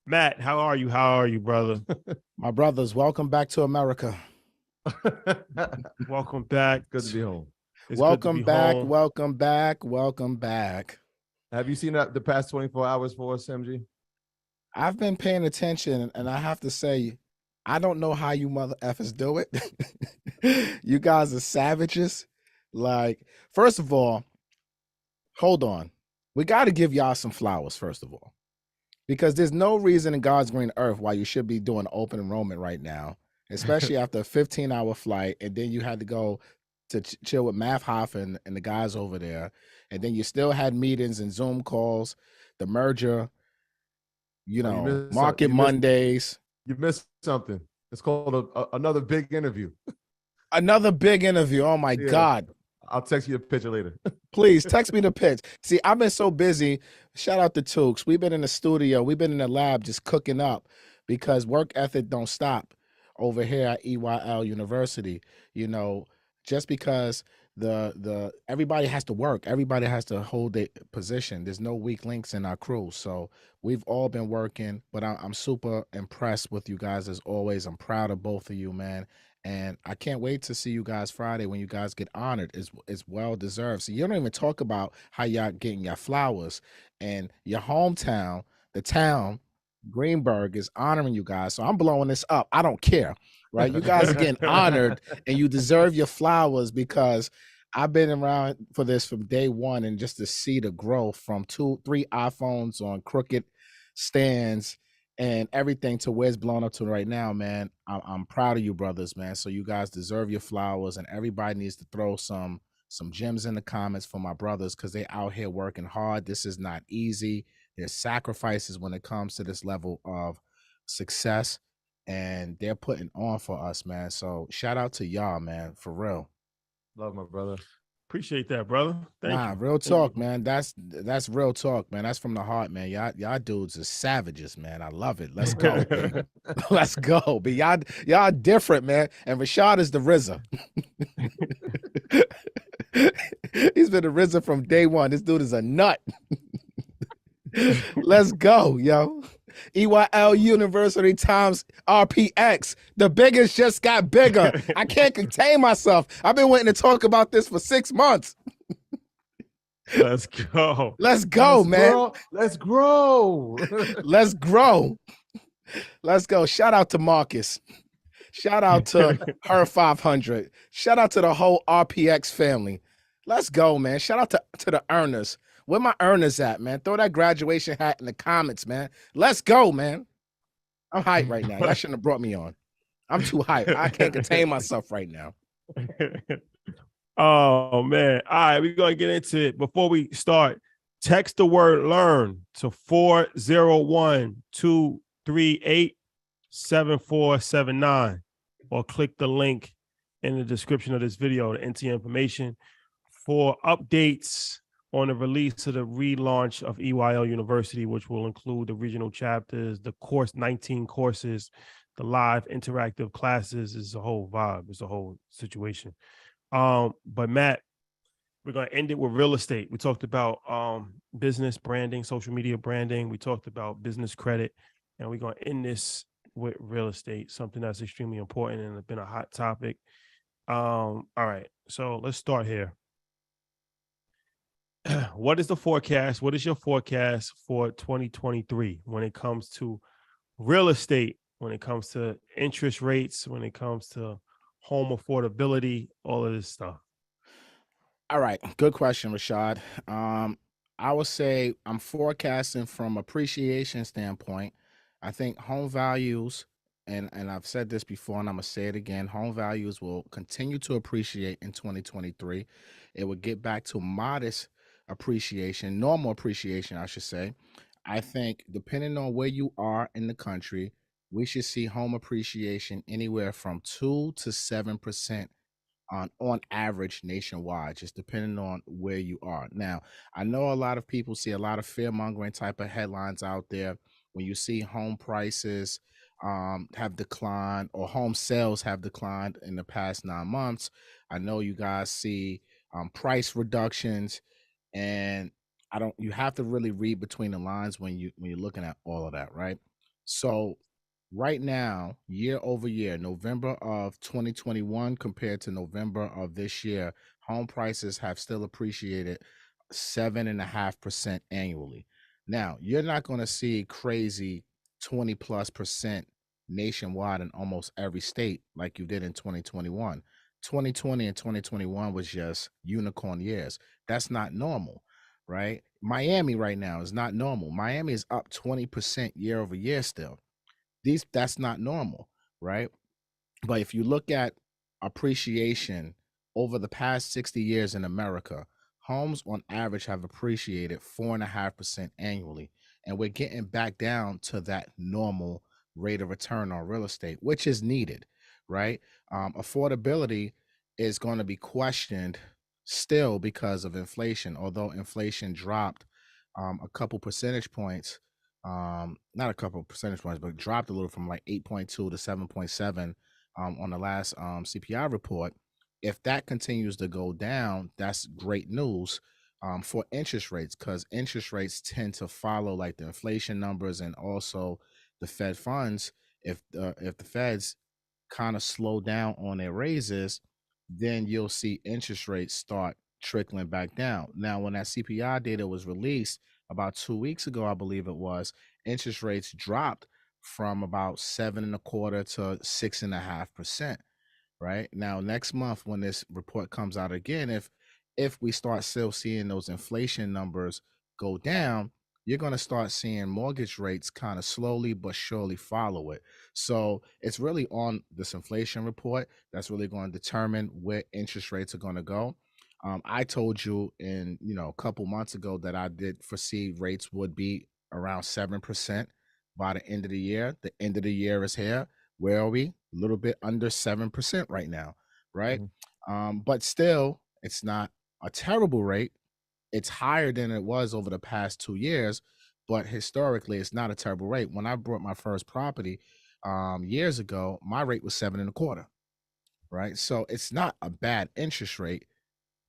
Matt, how are you? How are you, brother? My brothers, welcome back to America. Welcome back. Good to be home. It's good to Welcome be back, home. welcome back, welcome back. Have you seen the past 24 hours for us, MG? I've been paying attention, and I have to say, I don't know how you mother effers do it. You guys are savages. Like, first of all, hold on. We got to give y'all some flowers, first of all, because there's no reason in God's green earth why you should be doing open enrollment right now, especially after a 15-hour flight, and then you had to go to chill with Math Hoffen and the guys over there, and then you still had meetings and Zoom calls, the merger, Oh, Market Mondays. You missed something. It's called another big interview. Another big interview. Oh my Yeah. God. I'll text you a picture later. Please text me the pitch. See, I've been so busy. Shout out to Tukes. We've been in the studio. We've been in the lab just cooking up because work ethic don't stop over here at EYL University. Just because the everybody has to work. Everybody has to hold their position. There's no weak links in our crew. So we've all been working, but I'm super impressed with you guys as always. I'm proud of both of you, man. And I can't wait to see you guys Friday when you guys get honored. It's well deserved. So you don't even talk about how y'all getting your flowers and your hometown, the town, Greenberg is honoring you guys. So I'm blowing this up. I don't care, right? You guys are getting honored and you deserve your flowers because I've been around for this from day one, and just to see the growth from 2, 3 iPhones on crooked stands and everything to where it's blown up to right now, man. I'm proud of you, brothers, man. So you guys deserve your flowers, and everybody needs to throw some gems in the comments for my brothers because they out here working hard. This is not easy. There's sacrifices when it comes to this level of success, and they're putting on for us, man. So shout out to y'all, man, for real. Love my brother. Appreciate that, brother. Thank you. Real talk, man. That's real talk, man. That's from the heart, man. Y'all dudes are savages, man. I love it. Let's go. Let's go. But y'all different, man. And Rashad is the RZA. He's been a RZA from day one. This dude is a nut. Let's go, yo. EYL University times RPX. The biggest just got bigger. I can't contain myself. I've been waiting to talk about this for 6 months. Let's go. Let's go, man. Let's grow. Let's grow. Let's go. Shout out to Marcus. Shout out to her 500. Shout out to the whole RPX family. Let's go, man. Shout out to the earners. Where my earners at, man? Throw that graduation hat in the comments, man. Let's go, man. I'm hyped right now. Y'all shouldn't have brought me on. I'm too hyped. I can't contain myself right now. Oh, man. All right, we're going to get into it. Before we start, text the word learn to 401-238-7479 or click the link in the description of this video to enter information for updates on the release of the relaunch of EYL University, which will include the regional chapters, the 19 courses, the live interactive classes. Is a whole vibe. It's a whole situation. But Matt, we're going to end it with real estate. We talked about business branding, social media branding. We talked about business credit, and we're going to end this with real estate, something that's extremely important and has been a hot topic. All right, so let's start here. What is the forecast? What is your forecast for 2023 when it comes to real estate, when it comes to interest rates, when it comes to home affordability, all of this stuff? All right. Good question, Rashad. I would say I'm forecasting from appreciation standpoint. I think home values, and I've said this before and I'm going to say it again, home values will continue to appreciate in 2023. It will get back to modest appreciation, normal appreciation, I should say. I think depending on where you are in the country, we should see home appreciation anywhere from 2 to 7% on average nationwide, just depending on where you are. Now, I know a lot of people see a lot of fear mongering type of headlines out there when you see home prices have declined or home sales have declined in the past 9 months. I know you guys see price reductions, and you have to really read between the lines when you're looking at all of that, right? So right now, year over year, November of 2021 compared to November of this year, home prices have still appreciated 7.5% annually. Now, you're not going to see crazy 20 plus percent nationwide in almost every state like you did in 2021. 2020 and 2021 was just unicorn years. That's not normal, right? Miami right now is not normal. Miami is up 20% year over year still. That's not normal, right? But if you look at appreciation over the past 60 years in America, homes on average have appreciated 4.5% annually. And we're getting back down to that normal rate of return on real estate, which is needed, right? Affordability is going to be questioned still because of inflation, although inflation dropped a couple percentage points, not a couple percentage points, but dropped a little from like 8.2 to 7.7 on the last CPI report. If that continues to go down, that's great news for interest rates, because interest rates tend to follow like the inflation numbers and also the Fed funds. If the Feds kind of slow down on their raises, then you'll see interest rates start trickling back down. Now, when that CPI data was released about 2 weeks ago, I believe it was, interest rates dropped from about 7.25% to 6.5%. Right now, next month when this report comes out again, if we start still seeing those inflation numbers go down, you're going to start seeing mortgage rates kind of slowly but surely follow it. So it's really on this inflation report that's really going to determine where interest rates are going to go. I told you a couple months ago that I did foresee rates would be around 7% by the end of the year. The end of the year is here. Where are we? A little bit under 7% right now, right? But still, it's not a terrible rate. It's higher than it was over the past 2 years, but historically, it's not a terrible rate. When I bought my first property years ago, my rate was 7.25, right? So it's not a bad interest rate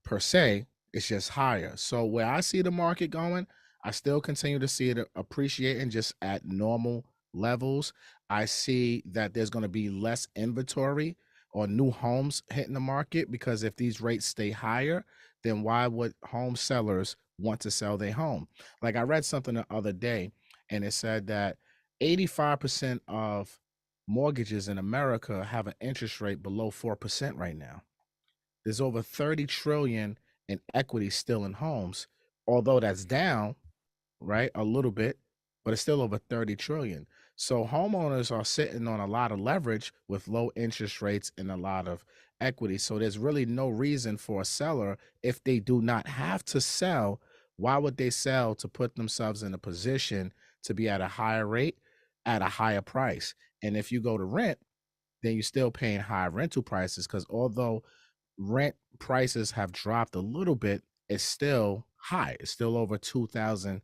per se. It's just higher. So where I see the market going, I still continue to see it appreciating just at normal levels. I see that there's going to be less inventory or new homes hitting the market, because if these rates stay higher, then why would home sellers want to sell their home? Like I read something the other day, and it said that 85% of mortgages in America have an interest rate below 4% right now. There's over 30 trillion in equity still in homes, although that's down, right, a little bit, but it's still over 30 trillion. So homeowners are sitting on a lot of leverage with low interest rates and a lot of equity. So there's really no reason for a seller, if they do not have to sell, why would they sell to put themselves in a position to be at a higher rate at a higher price? And if you go to rent, then you're still paying high rental prices, because although rent prices have dropped a little bit, it's still high. It's still over $2,000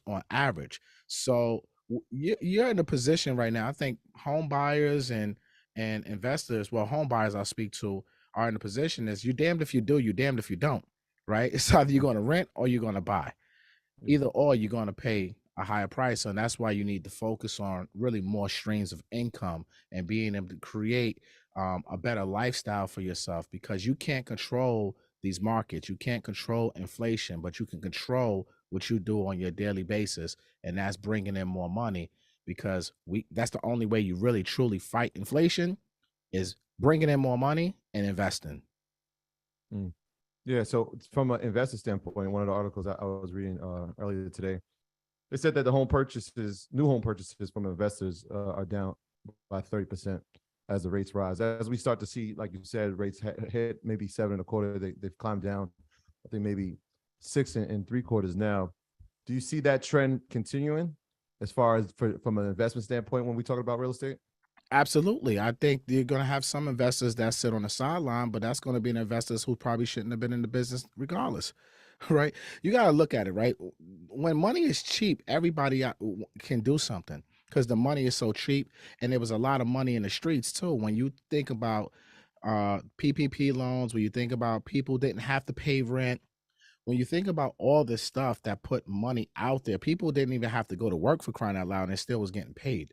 on average. So you're in a position right now. I think home buyers and investors, well, home buyers I'll speak to, are in a position is you damned if you do, you damned if you don't. Right? It's either you're going to rent or you're going to buy. Either or, you're going to pay a higher price, and that's why you need to focus on really more streams of income and being able to create a better lifestyle for yourself, because you can't control these markets. You can't control inflation, but you can control what you do on your daily basis, and that's bringing in more money, because that's the only way you really truly fight inflation, is bringing in more money and investing. Yeah, so from an investor standpoint, one of the articles I was reading earlier today, they said that new home purchases from investors are down by 30% as the rates rise. As we start to see, like you said, rates hit maybe 7.25, they've climbed down, I think maybe 6.75 now. Do you see that trend continuing as far as from an investment standpoint when we talk about real estate? Absolutely. I think you're going to have some investors that sit on the sideline, but that's going to be investors who probably shouldn't have been in the business regardless, right? You got to look at it, right? When money is cheap, everybody can do something, because the money is so cheap. And there was a lot of money in the streets too. When you think about PPP loans, when you think about people didn't have to pay rent, when you think about all this stuff that put money out there, people didn't even have to go to work, for crying out loud, and still was getting paid.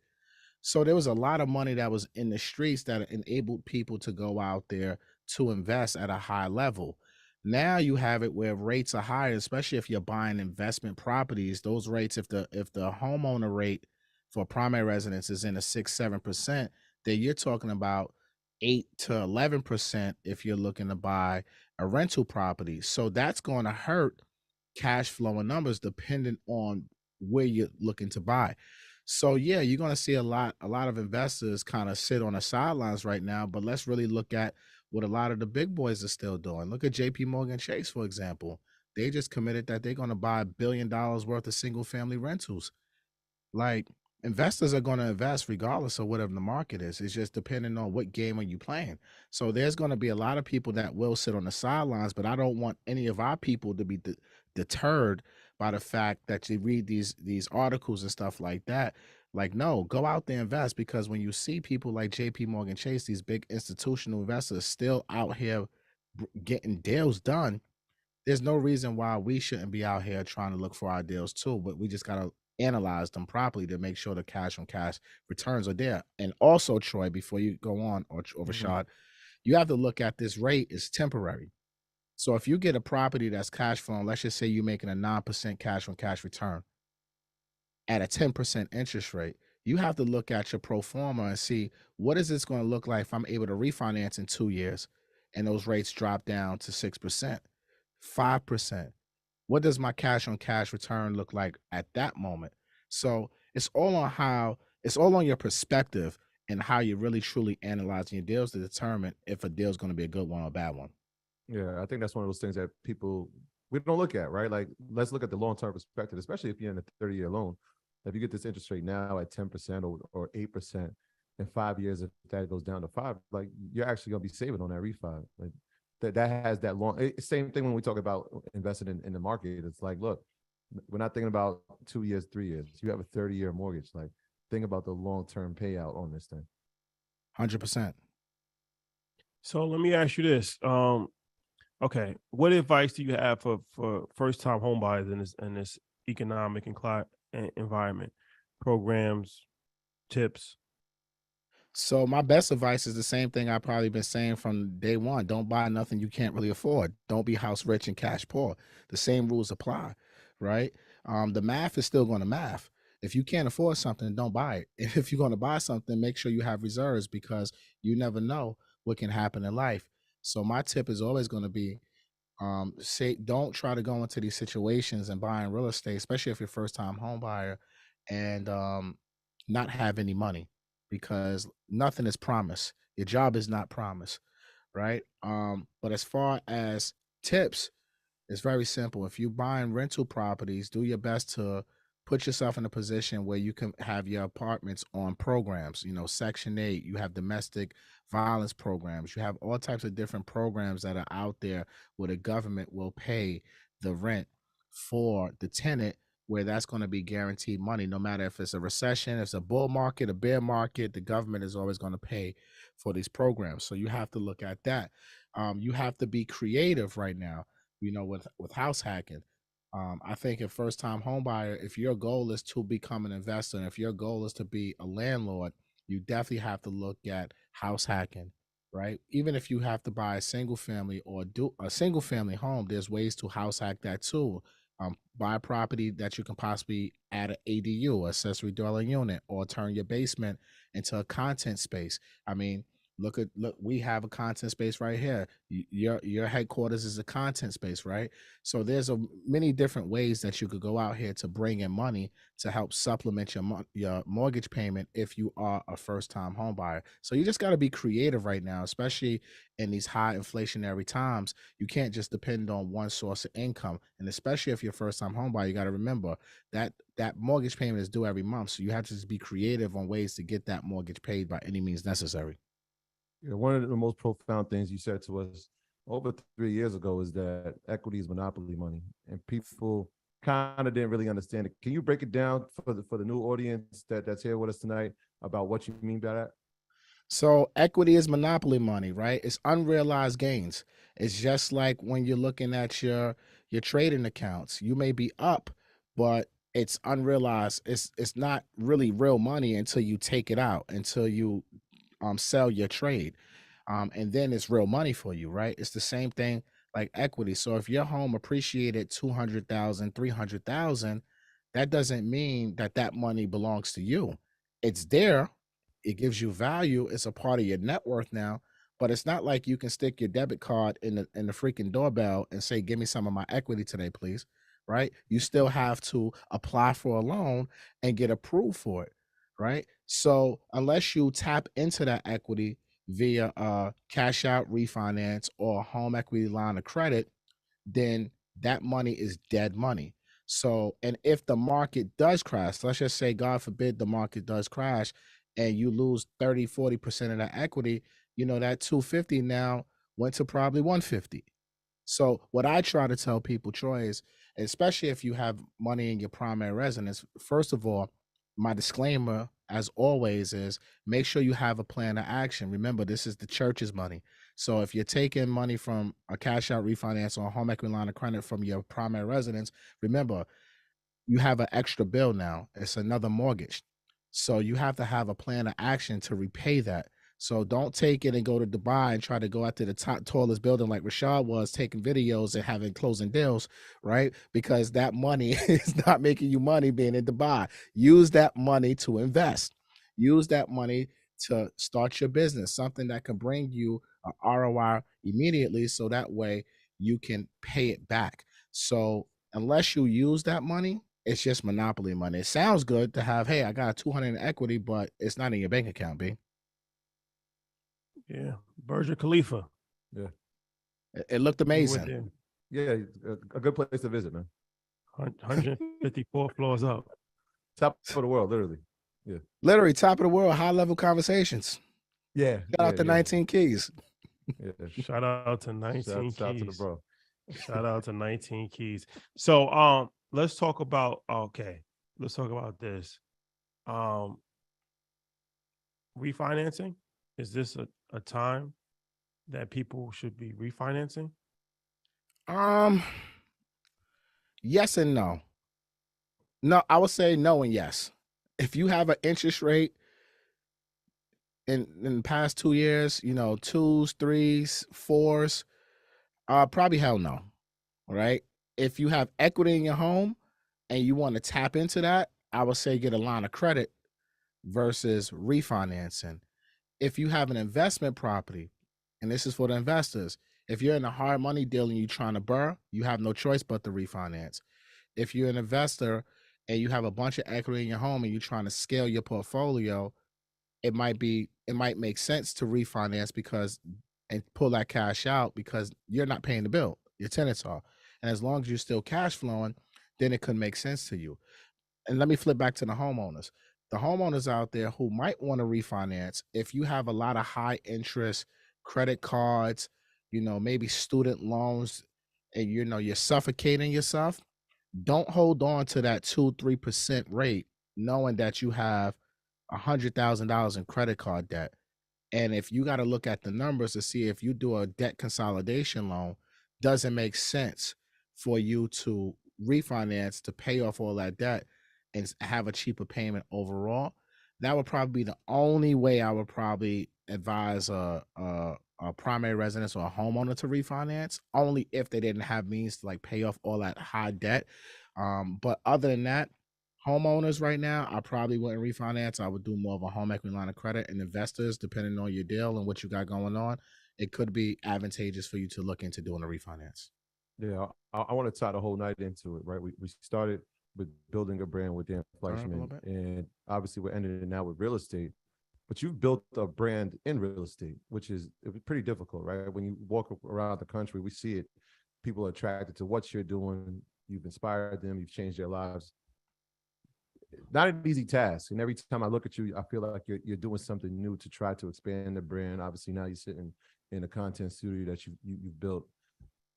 So there was a lot of money that was in the streets that enabled people to go out there to invest at a high level. Now you have it where rates are higher, especially if you're buying investment properties. Those rates, if the homeowner rate for primary residence is in a 6-7%, then you're talking about 8 to 11% if you're looking to buy a rental property. So that's going to hurt cash flowing numbers depending on where you're looking to buy. So yeah, you're going to see a lot of investors kind of sit on the sidelines right now, but let's really look at what a lot of the big boys are still doing. Look at JP Morgan Chase, for example. They just committed that they're going to buy $1 billion worth of single family rentals. Like, investors are going to invest regardless of whatever the market is. It's just depending on what game are you playing. So there's going to be a lot of people that will sit on the sidelines, but I don't want any of our people to be deterred by the fact that you read these articles and stuff like that. Like, no, go out there and invest, because when you see people like JP Morgan Chase, these big institutional investors still out here getting deals done, there's no reason why we shouldn't be out here trying to look for our deals too, but we just gotta analyze them properly to make sure the cash on cash returns are there. And also, Troy, before you go on, or Mhm. Rashad, you have to look at this rate is temporary. So if you get a property that's cash flowing, let's just say you're making a 9% cash on cash return at a 10% interest rate, you have to look at your pro forma and see what is this going to look like if I'm able to refinance in 2 years and those rates drop down to 6%, 5%. What does my cash on cash return look like at that moment? So it's all on your perspective and how you're really truly analyzing your deals to determine if a deal is going to be a good one or a bad one. Yeah, I think that's one of those things that people we don't look at, right? Like, let's look at the long-term perspective, especially if you're in a 30-year loan. If you get this interest rate now at 10% or 8%, in 5 years, if that goes down to 5, like, you're actually gonna be saving on that refi. Like, that has that long. Same thing when we talk about investing in the market. It's like, look, we're not thinking about 2 years, 3 years. You have a 30-year mortgage. Like, think about the long-term payout on this thing. 100%. So let me ask you this. Okay, what advice do you have for first time homebuyers in this economic and environment? Programs, tips. So my best advice is the same thing I've probably been saying from day one. Don't buy nothing you can't really afford. Don't be house rich and cash poor. The same rules apply, right? The math is still going to math. If you can't afford something, don't buy it. If you're going to buy something, make sure you have reserves, because you never know what can happen in life. So my tip is always going to be, say, don't try to go into these situations and buying real estate, especially if you're first time home buyer, and not have any money, because nothing is promised. Your job is not promised, right? But as far as tips, it's very simple. If you're buying rental properties, do your best to put yourself in a position where you can have your apartments on programs. Section 8, you have domestic violence programs, you have all types of different programs that are out there where the government will pay the rent for the tenant, where that's going to be guaranteed money. No matter if it's a recession, if it's a bull market, a bear market, the government is always going to pay for these programs. So you have to look at that. You have to be creative right now, with house hacking. I think if first time home buyer, if your goal is to become an investor, and if your goal is to be a landlord, you definitely have to look at house hacking, right? Even if you have to buy a single family or do a single family home, there's ways to house hack that too. Buy a property that you can possibly add an ADU, accessory dwelling unit, or turn your basement into a content space. I mean, look, we have a content space right here. Your headquarters is a content space, right? So there's many different ways that you could go out here to bring in money to help supplement your mortgage payment if you are a first time home buyer. So you just got to be creative right now, especially in these high inflationary times. You can't just depend on one source of income, and especially if you're first time home buyer, you got to remember that mortgage payment is due every month. So you have to just be creative on ways to get that mortgage paid by any means necessary. One of the most profound things you said to us over 3 years ago is that equity is monopoly money, and people kind of didn't really understand it. Can you break it down for the new audience that's here with us tonight about what you mean by that? So equity is monopoly money, right? It's unrealized gains. It's just like when you're looking at your trading accounts. You may be up, but it's unrealized. It's not really real money until you take it out, until you sell your trade. And then it's real money for you, right? It's the same thing like equity. So if your home appreciated 200,000, 300,000, that doesn't mean that that money belongs to you. It's there. It gives you value. It's a part of your net worth now, but it's not like you can stick your debit card in the freaking doorbell and say, "Give me some of my equity today, please." Right? You still have to apply for a loan and get approved for it, right? So unless you tap into that equity via cash out refinance or home equity line of credit, then that money is dead money. So, and if the market does crash, let's just say, God forbid, the market does crash and you lose 30, 40% of that equity, you know, that 250 now went to probably 150. So what I try to tell people, Troy, is especially if you have money in your primary residence, first of all, my disclaimer, as always, is make sure you have a plan of action. Remember, this is the church's money. So if you're taking money from a cash out refinance or a home equity line of credit from your primary residence, remember, you have an extra bill now. It's another mortgage. So you have to have a plan of action to repay that. So don't take it and go to Dubai and try to go out to the top tallest building like Rashad was, taking videos and having closing deals, right? Because that money is not making you money being in Dubai. Use that money to invest. Use that money to start your business, something that can bring you a ROI immediately, so that way you can pay it back. So unless you use that money, it's just monopoly money. It sounds good to have, hey, I got 200 in equity, but it's not in your bank account, B. Yeah, Burj Khalifa. It looked We went amazing. there, Yeah, a good place to visit, man. 154 floors up. Top of the world, literally. Literally top of the world, high level conversations. Yeah. Shout out to 19 Keys. Yeah. Shout out to 19 Shout out to the Keys. bro. Shout out to 19 Keys. So let's talk about this. Refinancing. Is this a time that people should be refinancing? Yes and no. No, I would say no and yes. If you have an interest rate in the past 2 years, you know, 2s, 3s, 4s, probably hell no. Right? If you have equity in your home and you want to tap into that, I would say get a line of credit versus refinancing. If you have an investment property, and this is for the investors, if you're in a hard money deal and you're trying to borrow, you have no choice but to refinance. If you're an investor and you have a bunch of equity in your home and you're trying to scale your portfolio, it might make sense to refinance because and pull that cash out because you're not paying the bill. Your tenants are. And as long as you're still cash flowing, then it could make sense to you. And let me flip back to the homeowners. The homeowners out there who might want to refinance, if you have a lot of high interest credit cards, you know, maybe student loans, and you know you're suffocating yourself, don't hold on to that 2-3% rate, knowing that you have $100,000 in credit card debt. And if you got to look at the numbers to see if you do a debt consolidation loan, doesn't make sense for you to refinance to pay off all that debt and have a cheaper payment overall. That would probably be the only way I would probably advise a primary residence or a homeowner to refinance, only if they didn't have means to like pay off all that high debt. But other than that, homeowners right now, I probably wouldn't refinance. I would do more of a home equity line of credit, and investors, depending on your deal and what you got going on, it could be advantageous for you to look into doing a refinance. Yeah, I want to tie the whole night into it, right? We started with building a brand with Dan Turn up a little Fleischman, bit. and obviously we're ending it now with real estate. But you've built a brand in real estate, which is pretty difficult, right? When you walk around the country, we see it. People are attracted to what you're doing. You've inspired them. You've changed their lives. Not an easy task. And every time I look at you, I feel like you're doing something new to try to expand the brand. Obviously, now you're sitting in a content studio that you've built.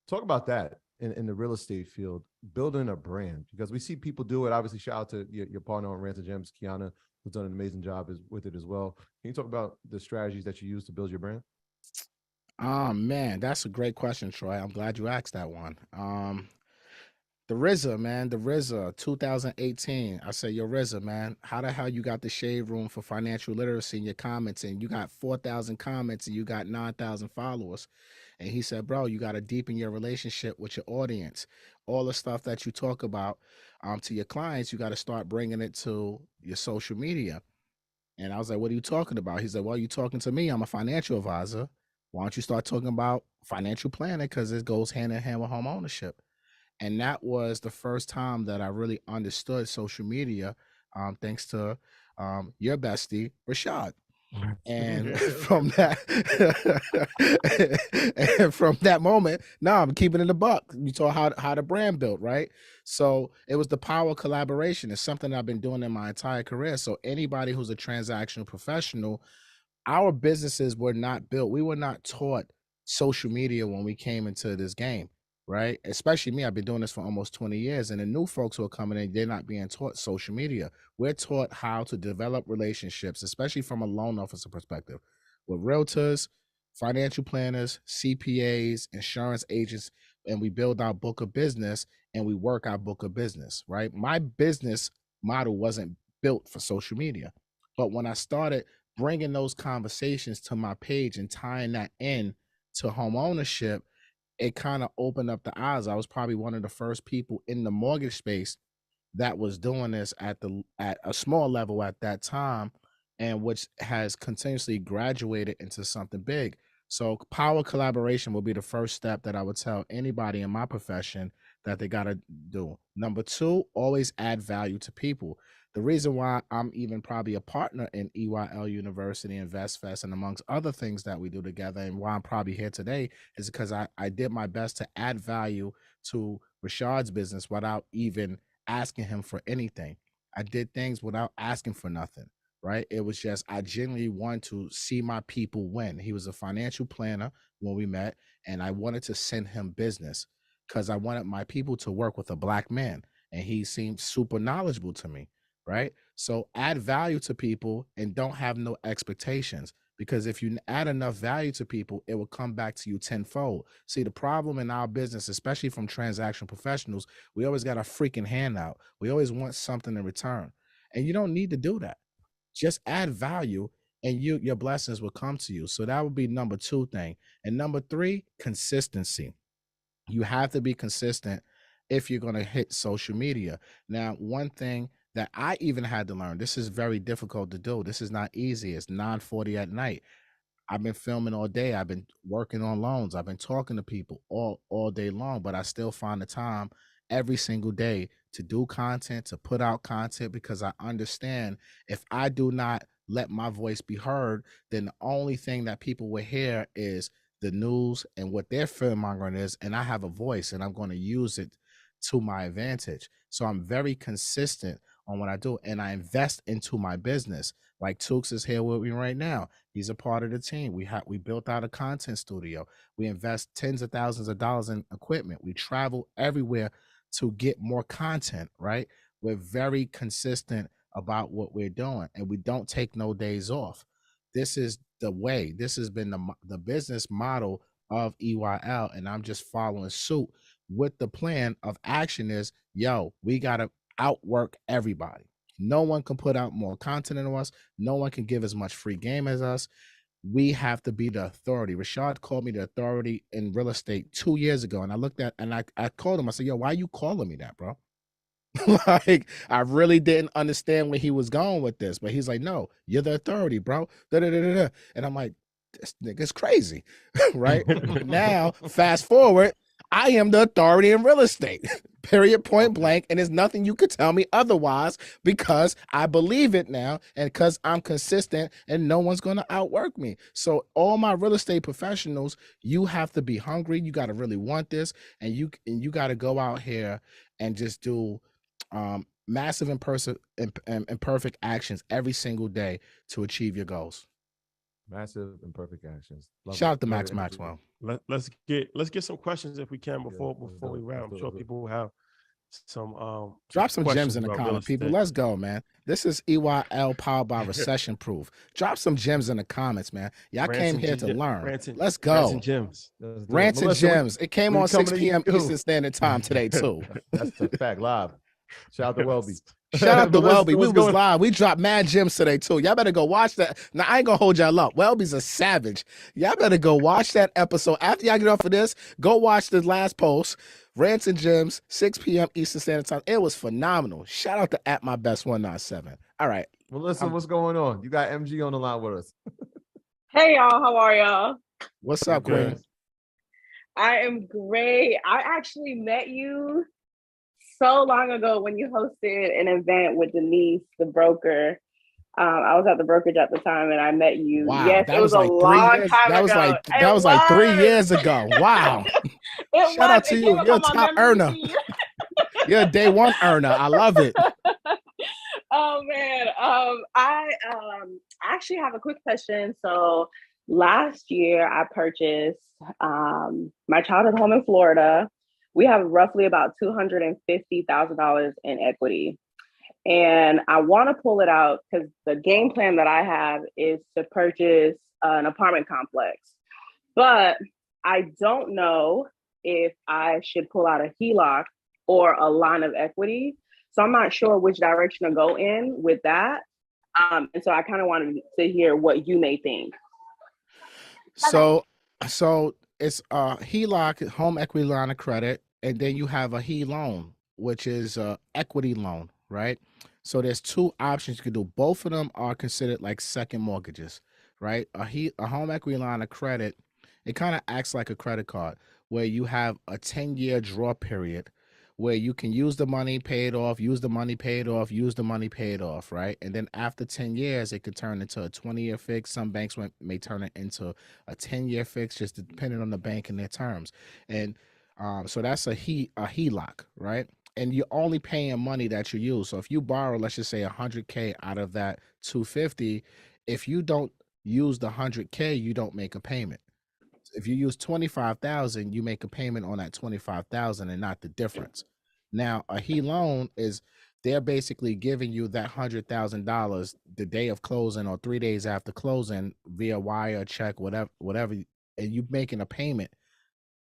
Talk about that in the real estate field, building a brand, because we see people do it. Obviously, shout out to your partner on Rants and Gems, Kiana, who's done an amazing job with it as well. Can you talk about the strategies that you use to build your brand? Oh man, that's a great question, Troy. I'm glad you asked that one. The RZA, man, the RZA, 2018. I said, yo, RZA, man, how the hell you got the shade room for financial literacy in your comments, and you got 4,000 comments and you got 9,000 followers? And he said, bro, you got to deepen your relationship with your audience. All the stuff that you talk about to your clients, you got to start bringing it to your social media. And I was like, what are you talking about? He said, well, you talking to me. I'm a financial advisor. Why don't you start talking about financial planning? Because it goes hand in hand with home ownership. And that was the first time that I really understood social media, thanks to your bestie, Rashad. And from that and from that moment, now I'm keeping it a buck. You saw how the brand built, right? So it was the power of collaboration. It's something I've been doing in my entire career. So anybody who's a transactional professional, our businesses were not built. We were not taught social media when we came into this game, right? Especially me. I've been doing this for almost 20 years. And the new folks who are coming in, they're not being taught social media. We're taught how to develop relationships, especially from a loan officer perspective, with realtors, financial planners, CPAs, insurance agents, and we build our book of business and we work our book of business, right? My business model wasn't built for social media. But when I started bringing those conversations to my page and tying that in to home ownership, it kind of opened up the eyes. I was probably one of the first people in the mortgage space that was doing this at a small level at that time, and which has continuously graduated into something big. So power collaboration will be the first step that I would tell anybody in my profession that they got to do. Number two, always add value to people. The reason why I'm even probably a partner in EYL University, InvestFest, and amongst other things that we do together, and why I'm probably here today is because I did my best to add value to Rashad's business without even asking him for anything. I did things without asking for nothing, right? It was just, I genuinely wanted to see my people win. He was a financial planner when we met, and I wanted to send him business because I wanted my people to work with a Black man, and he seemed super knowledgeable to me, right? So add value to people and don't have no expectations, because if you add enough value to people, it will come back to you tenfold. See, the problem in our business, especially from transaction professionals, we always got a freaking handout. We always want something in return. And you don't need to do that. Just add value and your blessings will come to you. So that would be number two thing. And number three, consistency. You have to be consistent if you're going to hit social media. Now, one thing that I even had to learn, this is very difficult to do. This is not easy. It's 9:40 at night. I've been filming all day. I've been working on loans. I've been talking to people all day long, but I still find the time every single day to do content, to put out content, because I understand if I do not let my voice be heard, then the only thing that people will hear is the news and what their fear mongering is, and I have a voice and I'm going to use it to my advantage. So I'm very consistent on what I do, and I invest into my business. Like Tukes is here with me right now. He's a part of the team. We built out a content studio. We invest tens of thousands of dollars in equipment. We travel everywhere to get more content, right? We're very consistent about what we're doing, and we don't take no days off. This is the way. This has been the business model of EYL, and I'm just following suit with the plan of action is, yo, we got to outwork everybody. No one can put out more content than us. No one can give as much free game as us. We have to be the authority. Rashad called me the authority in real estate 2 years ago. And I looked at, and I called him. I said, yo, why are you calling me that, bro? Like, I really didn't understand where he was going with this, but he's like, no, you're the authority, bro. Da-da-da-da-da. And I'm like, this nigga's crazy, right? Now, fast forward, I am the authority in real estate, period, point blank. And there's nothing you could tell me otherwise, because I believe it now and because I'm consistent and no one's going to outwork me. So all my real estate professionals, you have to be hungry. You got to really want this, and you got to go out here and just do massive imperfect actions every single day to achieve your goals. Massive imperfect actions. Love Shout it. out to Love Max it. Maxwell. Let's get some questions if we can before we wrap. I'm sure people have Drop some gems questions in the about real comment, people. estate. Let's go, man. This is EYL powered by Recession Proof. Drop some gems in the comments, man. Y'all came here to learn. Let's go. Rants and gems. Let's do it. Rants and Melissa, gems. It came we on 6 coming to p.m. you. Eastern Standard Time today, too. That's a fact. Live. Shout out to Welby. Shout out to Melissa, Welby. We what's was going- live. We dropped mad gems today, too. Y'all better go watch that. Now, I ain't gonna hold y'all up. Welby's a savage. Y'all better go watch that episode. After y'all get off of this, go watch the last post. Rants and Gems, 6 p.m. Eastern Standard Time. It was phenomenal. Shout out to @MyBest197. All right. Melissa, what's going on? You got MG on the line with us. Hey y'all, how are y'all? What's up, Queen? I am great. I actually met you so long ago when you hosted an event with Denise, the broker. I was at the brokerage at the time, and I met you. Wow, yes, that it was was like a 3 long years. time That ago. was like 3 years ago. Wow. Shout out to you. You're a top earner. You're a day one earner. I love it. Oh man. I actually have a quick question. So last year I purchased my childhood home in Florida. We have roughly about $250,000 in equity. And I want to pull it out because the game plan that I have is to purchase an apartment complex. But I don't know if I should pull out a HELOC or a line of equity. So I'm not sure which direction to go in with that. And so I kind of wanted to hear what you may think. So it's a HELOC, home equity line of credit, and then you have a HE loan, which is a equity loan, right? So there's two options you can do. Both of them are considered like second mortgages, right? A home equity line of credit, it kind of acts like a credit card where you have a 10-year draw period where you can use the money, pay it off, use the money, pay it off, use the money, pay it off, right? And then after 10 years, it could turn into a 20-year fix. Some banks may turn it into a 10-year fix, just depending on the bank and their terms. And so that's a HELOC, right? And you're only paying money that you use. So if you borrow, let's just say $100K out of that 250, if you don't use the $100K, you don't make a payment. If you use 25,000, you make a payment on that 25,000 and not the difference. Now, a HE loan is they're basically giving you that $100,000 the day of closing or 3 days after closing via wire, check, whatever, and you making a payment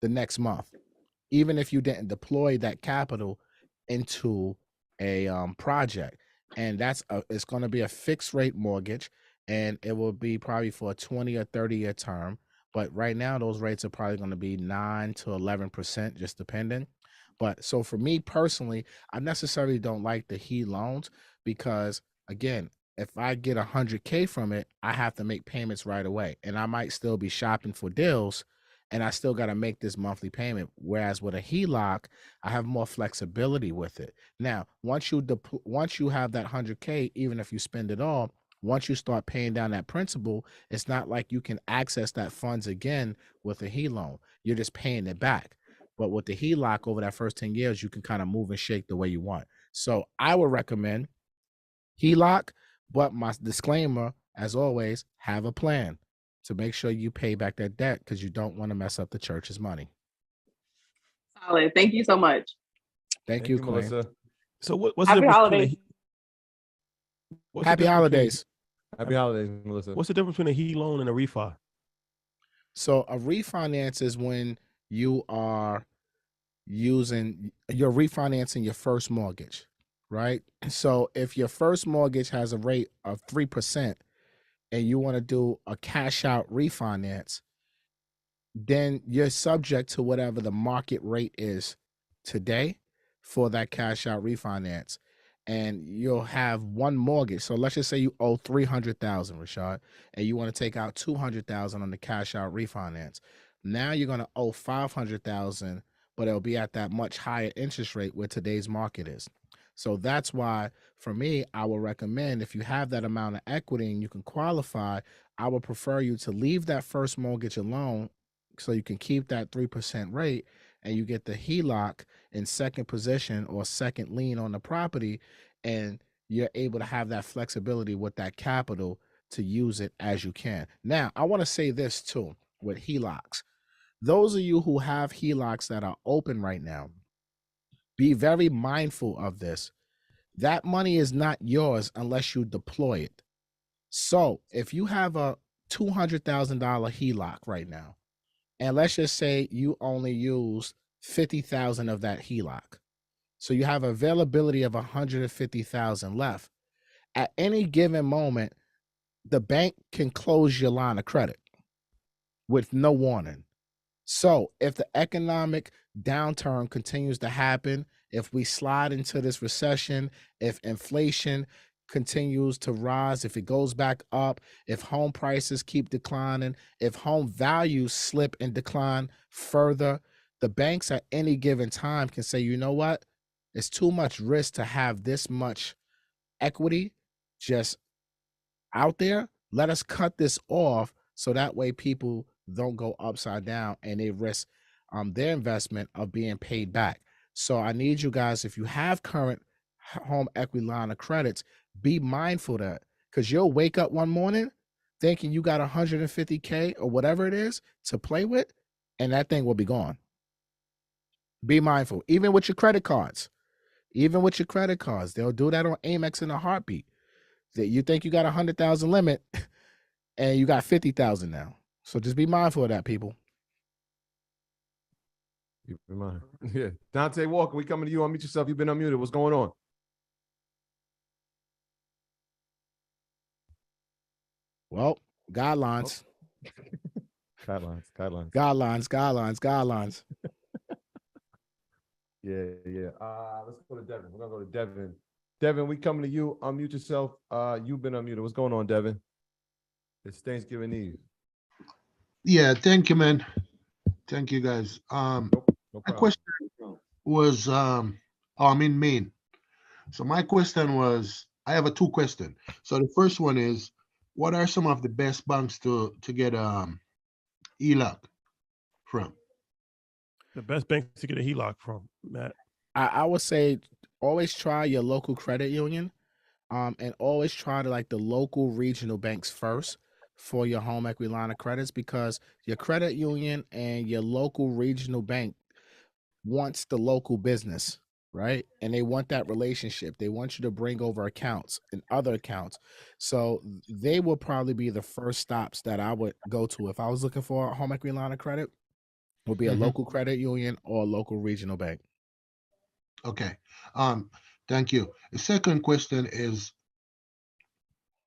the next month, even if you didn't deploy that capital into a project. And it's going to be a fixed rate mortgage, and it will be probably for a 20 or 30-year term. But right now, those rates are probably going to be 9 to 11%, just depending. But so for me personally, I necessarily don't like the HE loans because, again, if I get $100K from it, I have to make payments right away. And I might still be shopping for deals, and I still got to make this monthly payment. Whereas with a HELOC, I have more flexibility with it. Now, once you have that $100K, even if you spend it all, once you start paying down that principal, it's not like you can access that funds again with a HE loan. You're just paying it back. But with the HELOC over that first 10 years, you can kind of move and shake the way you want. So I would recommend HELOC, but my disclaimer, as always, have a plan to make sure you pay back that debt because you don't want to mess up the church's money. Solid. Thank you so much. Thank you, Queen. Melissa. So what's Happy the difference holidays. between Happy holidays. Happy holidays, Melissa. What's the difference between a HE loan and a refi? So a refinance is when you're refinancing your first mortgage, right? So if your first mortgage has a rate of 3% and you want to do a cash out refinance, then you're subject to whatever the market rate is today for that cash out refinance. And you'll have one mortgage. So let's just say you owe $300,000, Rashad, and you want to take out $200,000 on the cash out refinance. Now you're going to owe $500,000, but it'll be at that much higher interest rate where today's market is. So that's why, for me, I would recommend if you have that amount of equity and you can qualify, I would prefer you to leave that first mortgage alone so you can keep that 3% rate and you get the HELOC in second position or second lien on the property, and you're able to have that flexibility with that capital to use it as you can. Now, I want to say this too with HELOCs. Those of you who have HELOCs that are open right now, Be very mindful of this. That money is not yours unless you deploy it. So if you have a $200,000 HELOC right now, and let's just say you only use 50,000 of that HELOC, so you have availability of 150,000 left. At any given moment, the bank can close your line of credit with no warning. So if the economic downturn continues to happen, if we slide into this recession, if inflation continues to rise, if it goes back up, if home prices keep declining, if home values slip and decline further, the banks at any given time can say, you know what? It's too much risk to have this much equity just out there. Let us cut this off so that way people don't go upside down and they risk their investment of being paid back. So I need you guys, if you have current home equity line of credits, be mindful of that, because you'll wake up one morning thinking you got 150K or whatever it is to play with, and that thing will be gone. Be mindful, even with your credit cards. Even with your credit cards, they'll do that on Amex in a heartbeat. That you think you got 100,000 limit, and you got 50,000 now. So just be mindful of that, people. Keep in mind. Yeah. Dante Walker, we coming to you. Unmute yourself. You've been unmuted. What's going on? Well, guidelines. Guidelines. Yeah. Let's go to Devin. We're gonna go to Devin. Devin, we coming to you. Unmute yourself. You've been unmuted. What's going on, Devin? It's Thanksgiving Eve. Yeah, thank you, man. Thank you, guys. No My problem. question was, I'm in Maine. So my question was, I have a two question. So the first one is, what are some of the best banks to get ELOC from? The best bank to get a HELOC from, Matt. I would say always try your local credit union, and always try to like the local regional banks first for your home equity line of credits, because your credit union and your local regional bank wants the local business, right? And they want that relationship. They want you to bring over accounts and other accounts. So they will probably be the first stops that I would go to if I was looking for a home equity line of credit. Would be a local credit union or a local regional bank. Okay. Thank you. The second question is,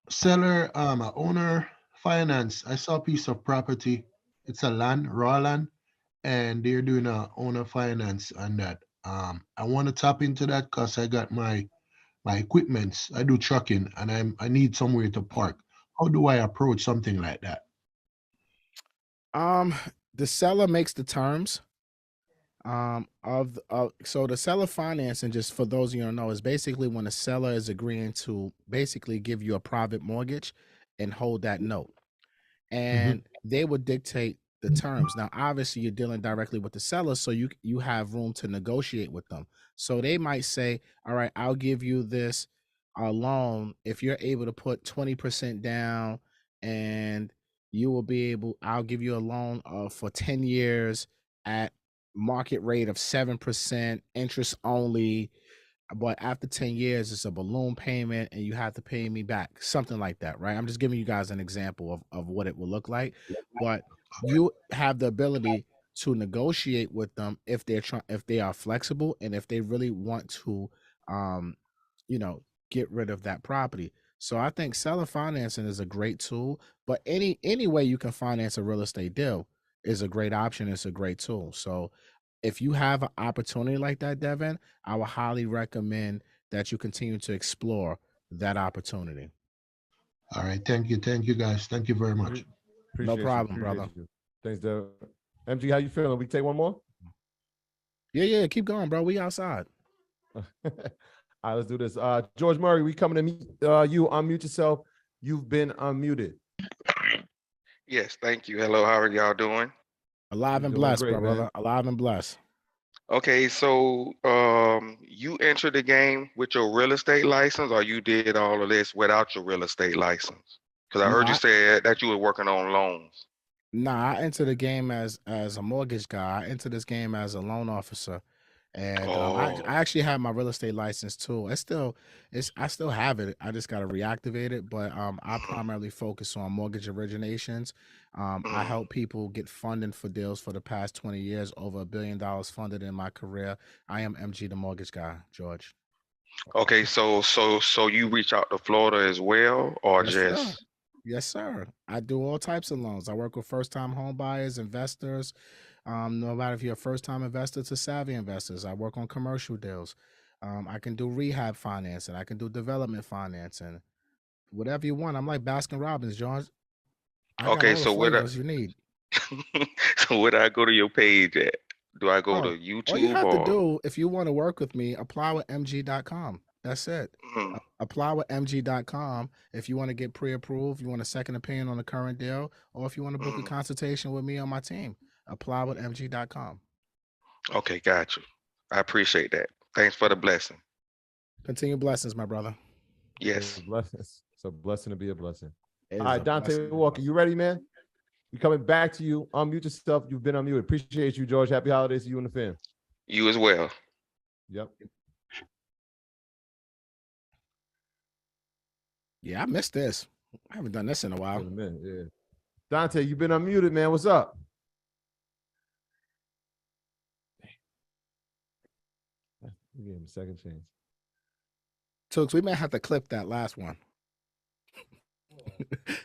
seller, owner finance. I saw a piece of property. It's a land, raw land, and they're doing a owner finance on that. I want to tap into that because I got my equipments. I do trucking, and I need somewhere to park. How do I approach something like that? The seller makes the terms so the seller financing, just for those of you who don't know, is basically when the seller is agreeing to basically give you a private mortgage and hold that note, and they would dictate the terms. Now obviously you're dealing directly with the seller, so you have room to negotiate with them. So they might say, all right, I'll give you this loan if you're able to put 20% down, and you will be able, I'll give you a loan for 10 years at market rate of 7%, interest only, but after 10 years it's a balloon payment and you have to pay me back, something like that, right? I'm just giving you guys an example of what it will look like, but you have the ability to negotiate with them if they are flexible and if they really want to get rid of that property. So I think seller financing is a great tool, but any way you can finance a real estate deal is a great option. It's a great tool. So if you have an opportunity like that, Devin, I would highly recommend that you continue to explore that opportunity. All right. Thank you, guys. Thank you very much. No problem, brother. You. Thanks, Devin. MG, how you feeling? We take one more? Yeah. Keep going, bro. We outside. All right, let's do this. George Murray, we coming to meet you. Unmute yourself. You've been unmuted. Yes, thank you. Hello, how are y'all doing? Alive and Doing blessed, great, brother. man. Alive and blessed. Okay, so you entered the game with your real estate license, or you did all of this without your real estate license? Because I heard you say that you were working on loans. Nah, I entered the game as a mortgage guy. I entered this game as a loan officer, And Oh, I actually have my real estate license too. I still have it. I just got to reactivate it. But I mhm, primarily focus on mortgage originations. I mhm. help people get funding for deals for the past 20 years, over $1 billion funded in my career. I am MG the mortgage guy, George. Okay, so you reach out to Florida as well, or Yes, sir. just Yes, sir. I do all types of loans. I work with first-time home buyers, investors. No matter if you're a first-time investor to savvy investors, I work on commercial deals. I can do rehab financing. I can do development financing. Whatever you want. I'm like Baskin Robbins, George. I got okay? all the So flavors you need. so where do I go to your page at? Do I go to Oh, all you YouTube have to or? do if you want to work with me, apply with mg.com. That's it. Mhm, Apply with mg.com if you want to get pre-approved, you want a second opinion on the current deal, or if you want to book a mhm. consultation with me on my team. Apply with mg.com. Okay, got you. I appreciate that. Thanks for the blessing. Continue blessings, my brother. Yes. It's a blessing to be a blessing. It All is right, a Dante blessing. Walker, you ready, man? We coming back to you. Unmute yourself. You've been unmuted. Appreciate you, George. Happy holidays to you and the fam. You as well. Yep. Yeah, I missed this. I haven't done this in a while. In a minute, yeah. Dante, you've been unmuted, man. What's up? Give him a second chance. Tooks, we may have to clip that last one.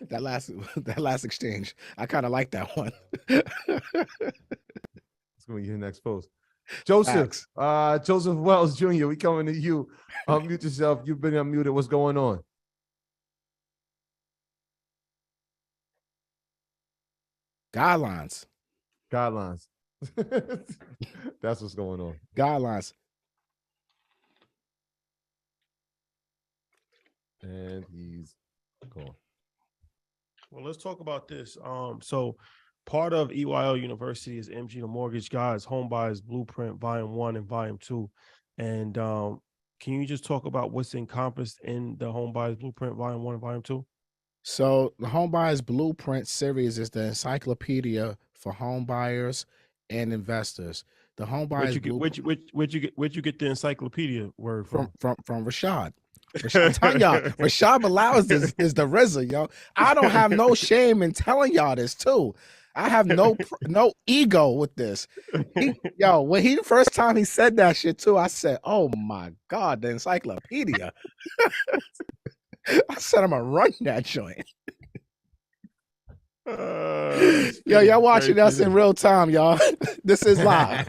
that last exchange. I kind of like that one. It's gonna be your next post. Joseph, Facts. Joseph Wells Jr., we coming to you. Unmute yourself. You've been unmuted. What's going on? Guidelines. Guidelines. That's what's going on. Guidelines. And he's gone. Well, let's talk about this. So part of EYL University is MG the Mortgage Guys Home Buyers Blueprint Volume 1 and Volume 2. And can you just talk about what's encompassed in the Home Buyers Blueprint Volume 1 and Volume 2? So the Home Buyers Blueprint series is the encyclopedia for home buyers and investors. The Home Buyers Blueprint Where'd you get the encyclopedia word from? from Rashad. I'm telling y'all, Rashad Bilal is the RZA, yo. I don't have no shame in telling y'all this too. I have no ego with this. When he first time he said that shit too, I said, "Oh my God, the encyclopedia." I said, "I'm gonna run that joint." Y'all watching us in real time, y'all. This is live.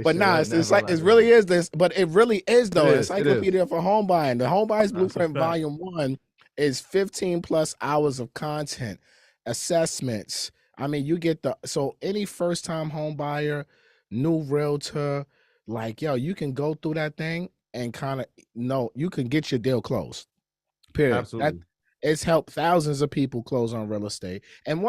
But nah, it really is this, but it really is though. Encyclopedia for home buying. The Home Buyers Blueprint Volume 1 is 15 plus hours of content, assessments. I mean, you get so any first time home buyer, new realtor, like you can go through that thing and kind of know you can get your deal closed. Period. Absolutely. It's helped thousands of people close on real estate. And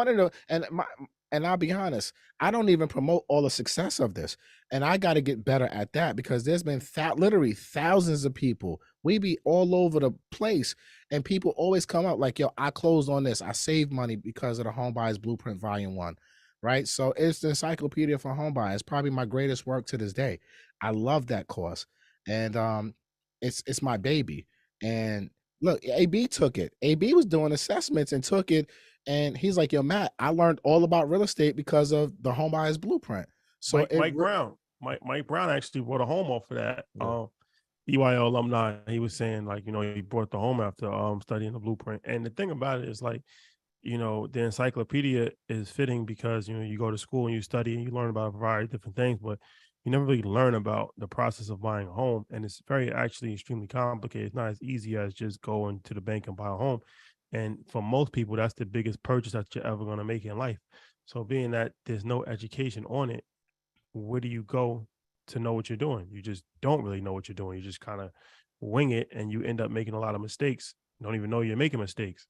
and I'll be honest, I don't even promote all the success of this. And I got to get better at that because there's been literally thousands of people. We be all over the place and people always come up like, yo, I closed on this. I saved money because of the Home Buyers Blueprint Volume 1, right? So it's the encyclopedia for home buyers. Probably my greatest work to this day. I love that course. And it's my baby. And look, AB took it. AB was doing assessments and took it. And he's like, yo, Matt, I learned all about real estate because of the Home Buyers Blueprint. So Mike Brown actually bought a home off of that. EYL alumni. He was saying like, he bought the home after studying the blueprint. And the thing about it is like, the encyclopedia is fitting because, you go to school and you study and you learn about a variety of different things, but you never really learn about the process of buying a home. And it's actually extremely complicated. It's not as easy as just going to the bank and buy a home. And for most people, that's the biggest purchase that you're ever going to make in life. So being that there's no education on it, where do you go to know what you're doing? You just don't really know what you're doing. You just kind of wing it and you end up making a lot of mistakes. You don't even know you're making mistakes.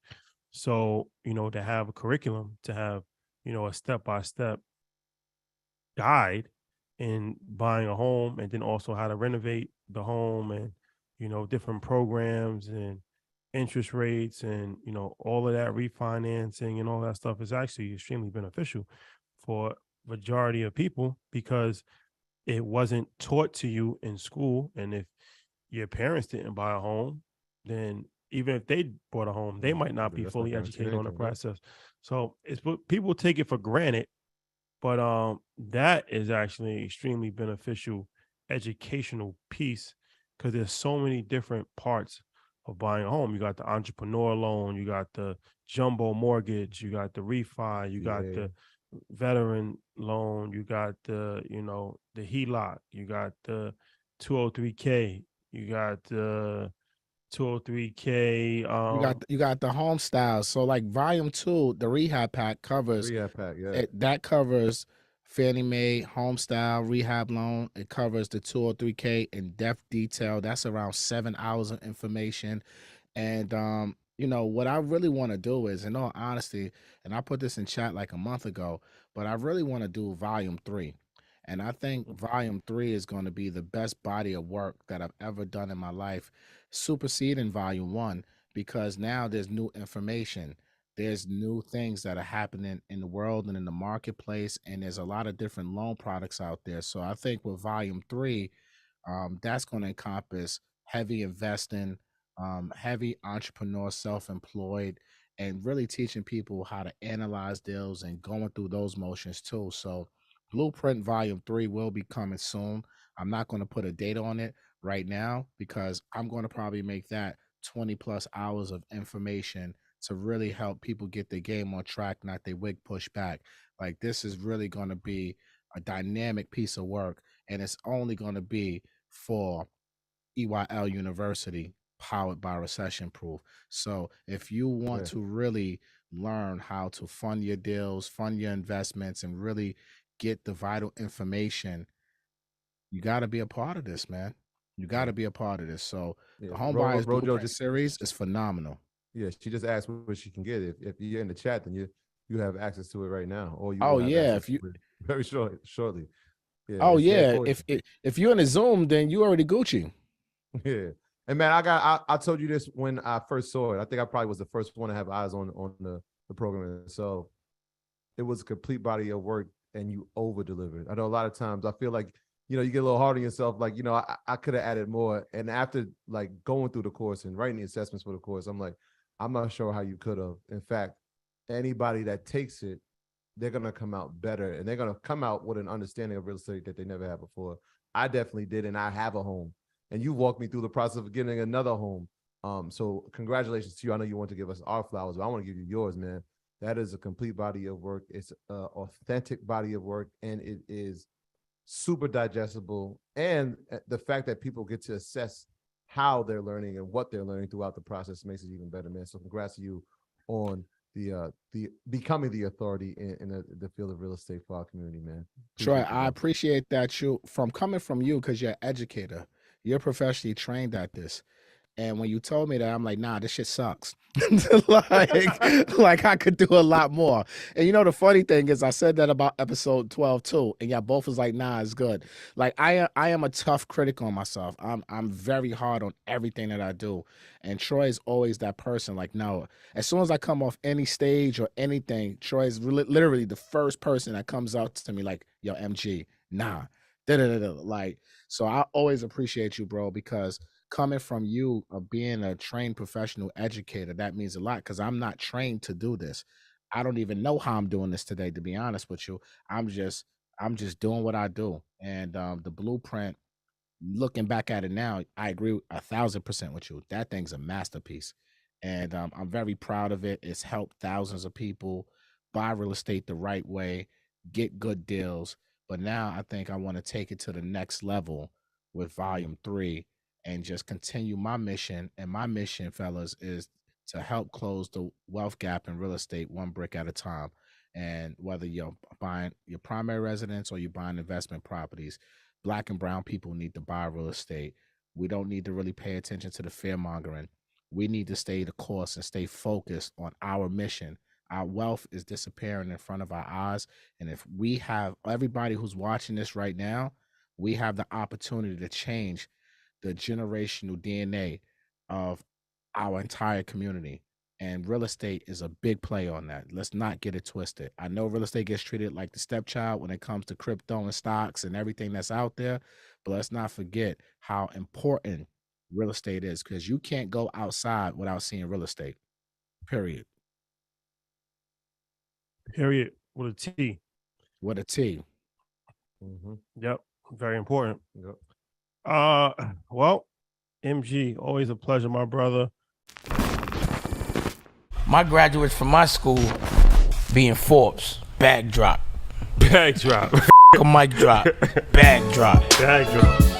So, to have a curriculum, to have, a step-by-step guide in buying a home and then also how to renovate the home and, different programs and interest rates and, all of that refinancing and all that stuff is actually extremely beneficial for majority of people because it wasn't taught to you in school. And if your parents didn't buy a home, then even if they bought a home, they might not be That's not fully guaranteed educated on the anything, yeah. process. So it's what people take it for granted, but that is actually extremely beneficial educational piece because there's so many different parts of buying a home. You got the entrepreneur loan, you got the jumbo mortgage, you got the refi, you got Yeah. the veteran loan, you got the, the HELOC, you got the 203k, you got the 203k. You got the home styles. So like volume 2, the rehab pack covers Rehab pack, yeah. that covers Fannie Mae home style rehab loan. It covers the 203k in depth detail. That's around 7 hours of information. And what I really want to do is, in all honesty, and I put this in chat like a month ago, but I really want to do volume 3. And I think volume 3 is going to be the best body of work that I've ever done in my life, superseding volume 1, because now there's new information. There's new things that are happening in the world and in the marketplace, and there's a lot of different loan products out there. So I think with volume 3, that's going to encompass heavy investing, heavy entrepreneur, self-employed, and really teaching people how to analyze deals and going through those motions too. So Blueprint Volume 3 will be coming soon. I'm not going to put a date on it right now because I'm going to probably make that 20 plus hours of information to really help people get their game on track, not their wig pushed back. Like, this is really going to be a dynamic piece of work, and it's only going to be for EYL University, powered by Recession Proof. So if you want Yeah. to really learn how to fund your deals, fund your investments, and really get the vital information, you got to be a part of this, man. You got to Yeah. be a part of this. So Yeah. the Home Buyers Rojo Blueprint just series is phenomenal. Yeah, she just asked what she can get. If you're in the chat, then you have access to it right now, or you Oh will have yeah, access to it very shortly. Yeah. oh and she had yeah, told you. if you're in a Zoom, then you already Gucci. Yeah. And man, I told you this when I first saw it. I think I probably was the first one to have eyes on the program. So it was a complete body of work, and you over delivered. I know a lot of times I feel like, you get a little hard on yourself. Like, I could have added more. And after like going through the course and writing the assessments for the course, I'm like, I'm not sure how you could have. In fact, anybody that takes it, they're going to come out better, and they're going to come out with an understanding of real estate that they never had before. I definitely did. And I have a home, and you walked me through the process of getting another home. So congratulations to you. I know you want to give us our flowers, but I want to give you yours, man. That is a complete body of work. It's an authentic body of work, and it is super digestible. And the fact that people get to assess how they're learning and what they're learning throughout the process makes it even better, man. So congrats to you on the becoming the authority in the field of real estate for our community, man. Troy, Appreciate you, I bro. appreciate that coming from you, because you're an educator. You're professionally trained at this. And when you told me that, I'm like, nah, this shit sucks. like I could do a lot more. And the funny thing is, I said that about episode 12 too, and y'all both was like, nah, it's good. Like I am a tough critic on myself. I'm very hard on everything that I do. And Troy is always that person. Like, no, as soon as I come off any stage or anything, Troy is literally the first person that comes out to me like, yo, MG, nah, da-da-da-da. Like, so I always appreciate you, bro, because coming from you of being a trained professional educator, that means a lot, because I'm not trained to do this. I don't even know how I'm doing this today, to be honest with you. I'm just doing what I do. And the Blueprint, looking back at it now, I agree 1,000% with you. That thing's a masterpiece. And I'm very proud of it. It's helped thousands of people buy real estate the right way, get good deals. But now I think I want to take it to the next level with volume 3 and just continue my mission. And my mission, fellas, is to help close the wealth gap in real estate one brick at a time. And whether you're buying your primary residence or you're buying investment properties, Black and brown people need to buy real estate. We don't need to really pay attention to the fear mongering. We need to stay the course and stay focused on our mission. Our wealth is disappearing in front of our eyes. And if we have everybody who's watching this right now, we have the opportunity to change the generational DNA of our entire community. And real estate is a big play on that. Let's not get it twisted. I know real estate gets treated like the stepchild when it comes to crypto and stocks and everything that's out there, but let's not forget how important real estate is, because you can't go outside without seeing real estate. Period. Period. With a T. With a T. Mhm. Yep. Very important. Yep. Well, MG, always a pleasure, my brother. My graduates from my school being Forbes, bag drop. Bag drop. A mic drop, bag drop. Bag drop.